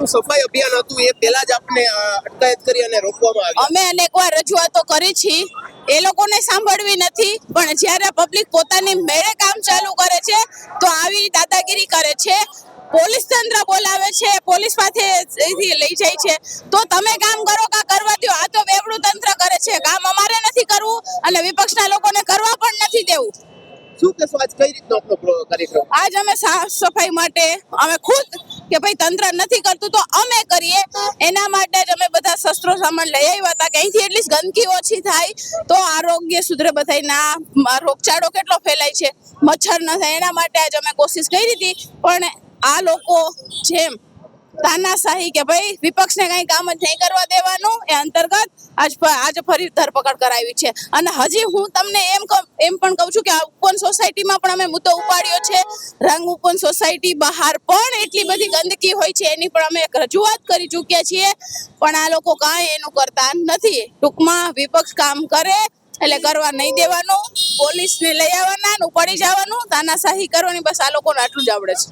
સફાઈ અભિયાન હતું એ પહેલા જ આપને અટકાયત કરી અને રોકવામાં આવી. અમે અનેકવાર રજૂઆતો કરી છે, એ લોકોને સાંભળવી નથી. પણ જ્યારે પબ્લિક પોતાની મેળે કામ ચાલુ કરે છે તો આવી દાદાગીરી કરે છે. પોલીસ તંત્ર બોલાવે છે, પોલીસ પાસે લઈ જાય છે. તો તમે કામ કરો કા કરવા દો, આ તો બેવડું તંત્ર કરે છે. કામ અમારે નથી કરવું અને વિપક્ષના લોકોને કરવા પણ નથી દેવું. શું કહેશો આજ કઈ રીતનો આપનો કાર્યક્રમ? આજ અમે સાફ સફાઈ માટે અમે ખુદ કે ભાઈ તંત્ર નથી કરતું તો અમે કરીએ, એના માટે જ અમે બધા શસ્ત્રો સામાન લઈ આવ્યા હતા કે અહીંથી એટલી ગંદકી ઓછી થાય તો આરોગ્ય સુધરે. બધાના રોગચાળો કેટલો ફેલાય છે, મચ્છર ન થાય એના માટે આજ અમે કોશિશ કરી હતી. પણ આ લોકો જેમ તાનાશાહી કે ભાઈ વિપક્ષને કઈ કામ જ નહીં કરવા દેવાનું એ અંતર્ગત આજે ફરી ધરપકડ કરાવી છે. અને હજી હું તમને એમ પણ કહું છું કે આ ઉપવન સોસાયટીમાં પણ અમે મુદ્દો ઉપાડ્યો છે. રંગ ઉપવન સોસાયટી બહાર પણ એટલી બધી ગંદકી હોય છે, એની પણ અમે એક રજૂઆત કરી ચૂક્યા છીએ. પણ આ લોકો કાંઈ એનું કરતા નથી. ટૂંકમાં વિપક્ષ કામ કરે એટલે કરવા નહીં દેવાનું, પોલીસને લઈ આવવાના, ઉપાડી જવાનું, તાનાશાહી કરવાની, બસ આ લોકોને આટલું જ આવડે છે.